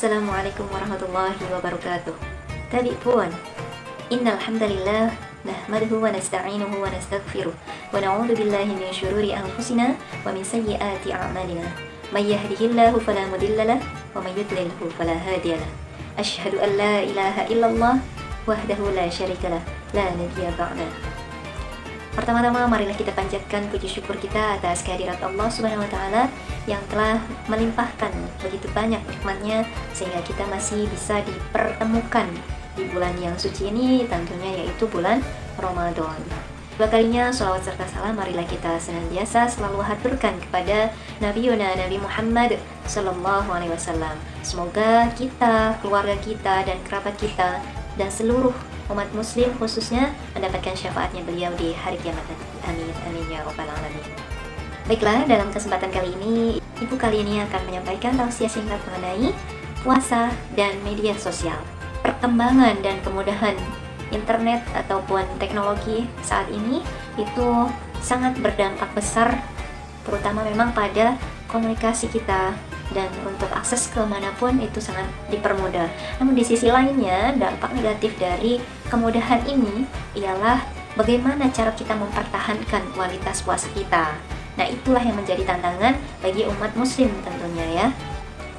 Assalamualaikum warahmatullahi wabarakatuh. Tabi'un. Innal hamdalillah nahmaduhu wa nasta'inuhu wa nastaghfiruh wa na'udzu billahi min syururi anfusina wa min sayyiati a'malina. May yahdihillahu fala mudilla lahu wa may yudlilhu fala hadiya lahu. Asyhadu an la ilaha illallah wahdahu la syarika lah, la nabiyya ba'dah. Pertama-tama marilah kita panjatkan puji syukur kita atas kehadirat Allah Subhanahu wa taala yang telah melimpahkan begitu banyak nikmatnya sehingga kita masih bisa dipertemukan di bulan yang suci ini, tentunya yaitu bulan Ramadan. Dua kalinya sholawat serta salam marilah kita senantiasa selalu haturkan kepada Nabi Muhammad sallallahu alaihi wasallam. Semoga kita, keluarga kita dan kerabat kita dan seluruh umat muslim khususnya mendapatkan syafaatnya beliau di hari kiamat nanti. Amin amin ya rabbal alamin. Baiklah, dalam kesempatan kali ini ibu kali ini akan menyampaikan tausiah singkat mengenai puasa dan media sosial. Perkembangan dan kemudahan internet ataupun teknologi saat ini itu sangat berdampak besar, terutama memang pada komunikasi kita, dan untuk akses ke manapun itu sangat dipermudah. Namun di sisi lainnya, dampak negatif dari kemudahan ini ialah bagaimana cara kita mempertahankan kualitas puasa kita. Nah, itulah yang menjadi tantangan bagi umat muslim tentunya ya.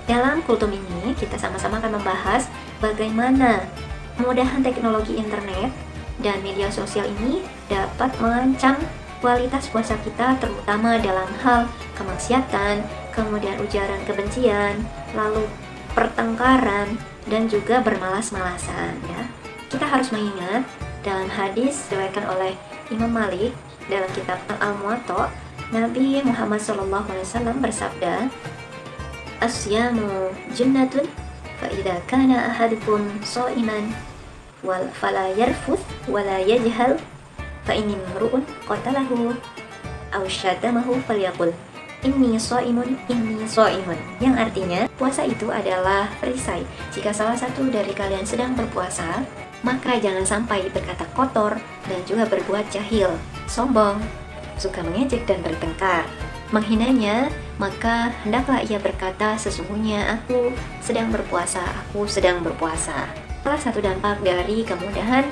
Dalam kultum ini, kita sama-sama akan membahas bagaimana kemudahan teknologi internet dan media sosial ini dapat mengancam kualitas puasa kita, terutama dalam hal kemaksiatan, kemudian ujaran kebencian, lalu pertengkaran, dan juga bermalas-malasan ya. Kita harus mengingat dalam hadis diriwayatkan oleh Imam Malik dalam kitab Al-Muwatta, Nabi Muhammad SAW bersabda, "Asyamu jannatun fa idza kana ahadukum sha'iman wal fala yarfuth wala yajhal fa in imru'un qatalahu aw syatamahu falyaqul inni shaimun, yang artinya puasa itu adalah perisai. Jika salah satu dari kalian sedang berpuasa, maka jangan sampai berkata kotor dan juga berbuat jahil, sombong, suka mengejek dan bertengkar. Menghinanya, maka hendaklah ia berkata, sesungguhnya aku sedang berpuasa, aku sedang berpuasa. Salah satu dampak dari kemudahan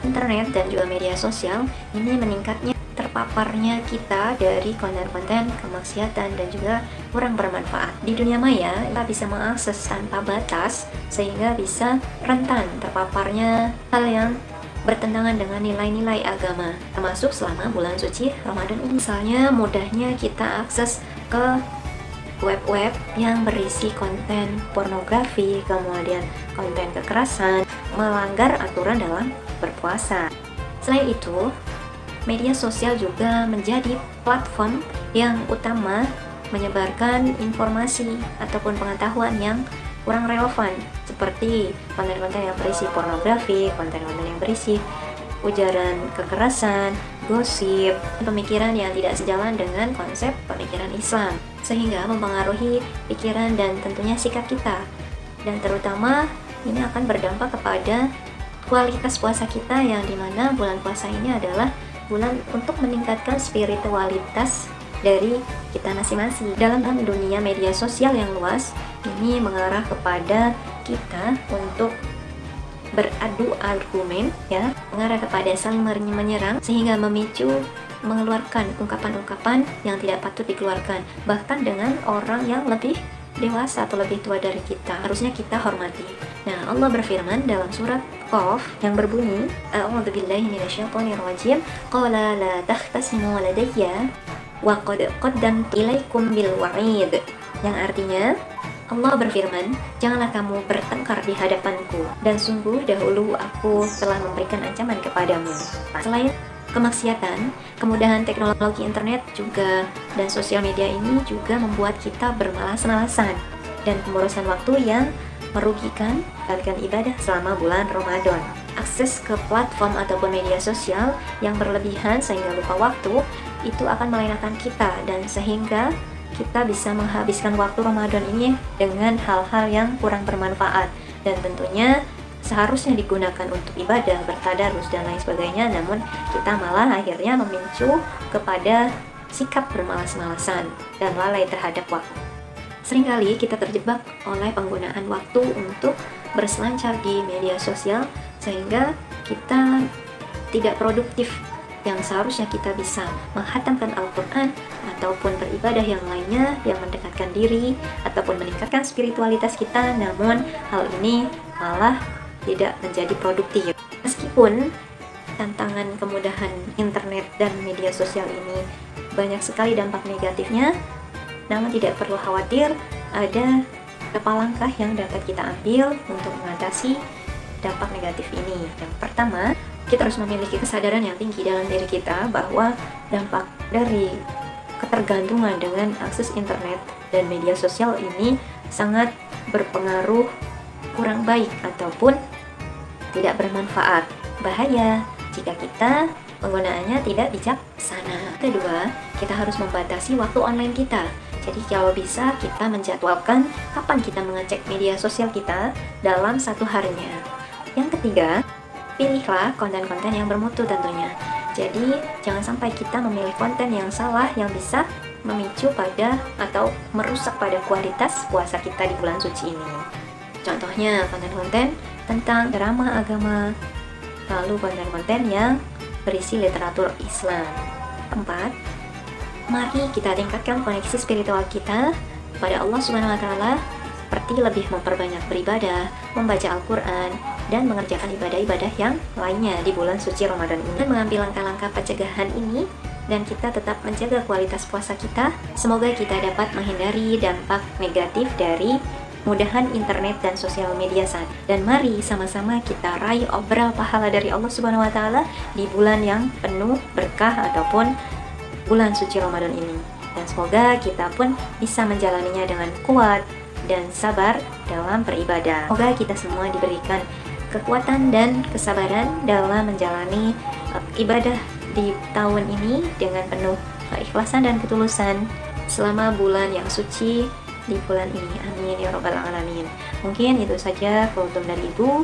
internet dan juga media sosial ini meningkatnya terpaparnya kita dari konten-konten kemaksiatan dan juga kurang bermanfaat. Di dunia maya, kita bisa mengakses tanpa batas sehingga bisa rentan terpaparnya hal yang bertentangan dengan nilai-nilai agama, termasuk selama bulan suci Ramadan ini. Misalnya mudahnya kita akses ke web-web yang berisi konten pornografi, kemudian konten kekerasan, melanggar aturan dalam berpuasa. Selain itu, media sosial juga menjadi platform yang utama menyebarkan informasi ataupun pengetahuan yang kurang relevan, seperti konten-konten yang berisi pornografi, konten-konten yang berisi ujaran kekerasan, gosip, pemikiran yang tidak sejalan dengan konsep pemikiran Islam, sehingga mempengaruhi pikiran dan tentunya sikap kita. Dan terutama ini akan berdampak kepada kualitas puasa kita, yang dimana bulan puasa ini adalah bulan untuk meningkatkan spiritualitas dari kita masing-masing. Dalam dunia media sosial yang luas, ini mengarah kepada kita untuk beradu argumen ya, mengarah kepada saling menyerang sehingga memicu mengeluarkan ungkapan-ungkapan yang tidak patut dikeluarkan, bahkan dengan orang yang lebih dewasa atau lebih tua dari kita. Harusnya kita hormati. Nah, Allah berfirman dalam surat Qaf yang berbunyi, A'udzubillahi minasyaitonirrajim, qala la takhtasimu ladayya wa qad qaddamtu ilaikum bil wa'id. Yang artinya, Allah berfirman, janganlah kamu bertengkar di hadapanku, dan sungguh dahulu aku telah memberikan ancaman kepadamu. Selain kemaksiatan, kemudahan teknologi internet juga dan sosial media ini juga membuat kita bermalas-malasan dan pemborosan waktu yang merugikan menjalankan ibadah selama bulan Ramadan. Akses ke platform ataupun media sosial yang berlebihan sehingga lupa waktu itu akan melenakan kita, dan sehingga kita bisa menghabiskan waktu Ramadan ini dengan hal-hal yang kurang bermanfaat, dan tentunya seharusnya digunakan untuk ibadah, bertadarus dan lain sebagainya, namun kita malah akhirnya memicu kepada sikap bermalas-malasan dan lalai terhadap waktu. Seringkali kita terjebak oleh penggunaan waktu untuk berselancar di media sosial sehingga kita tidak produktif, yang seharusnya kita bisa menghatamkan Al-Quran ataupun beribadah yang lainnya yang mendekatkan diri ataupun meningkatkan spiritualitas kita, namun hal ini malah tidak menjadi produktif. Meskipun tantangan kemudahan internet dan media sosial ini banyak sekali dampak negatifnya, namun tidak perlu khawatir, ada beberapa langkah yang dapat kita ambil untuk mengatasi dampak negatif ini. Yang pertama, kita harus memiliki kesadaran yang tinggi dalam diri kita bahwa dampak dari ketergantungan dengan akses internet dan media sosial ini sangat berpengaruh kurang baik ataupun tidak bermanfaat. Bahaya jika kita penggunaannya tidak bijaksana. Kedua, kita harus membatasi waktu online kita. Jadi kalau bisa kita menjadwalkan kapan kita mengecek media sosial kita dalam satu harinya. Yang ketiga, pilihlah konten-konten yang bermutu tentunya. Jadi jangan sampai kita memilih konten yang salah yang bisa memicu pada atau merusak pada kualitas puasa kita di bulan suci ini. Contohnya konten-konten tentang drama agama, lalu konten-konten yang berisi literatur Islam. Keempat, mari kita tingkatkan koneksi spiritual kita pada Allah Subhanahu wa Ta'ala, seperti lebih memperbanyak beribadah, membaca Al-Quran, dan mengerjakan ibadah-ibadah yang lainnya di bulan suci Ramadan ini. Dan mengambil langkah-langkah pencegahan ini, dan kita tetap menjaga kualitas puasa kita. Semoga kita dapat menghindari dampak negatif dari mudahan internet dan sosial media saat. Dan mari sama-sama kita raih obral pahala dari Allah Subhanahu wa Ta'ala di bulan yang penuh berkah ataupun bulan suci Ramadan ini. Dan semoga kita pun bisa menjalaninya dengan kuat dan sabar dalam beribadah. Semoga kita semua diberikan kekuatan dan kesabaran dalam menjalani ibadah di tahun ini dengan penuh keikhlasan dan ketulusan selama bulan yang suci di bulan ini. Amin ya rabbal alamin. Mungkin itu saja kultum dari Ibu.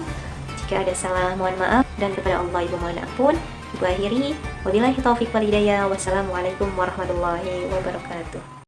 Jika ada salah mohon maaf, dan kepada Allah Ibu mohon ampun. Ibu akhiri, wabillahi taufiq wal hidayah. Wassalamualaikum warahmatullahi wabarakatuh.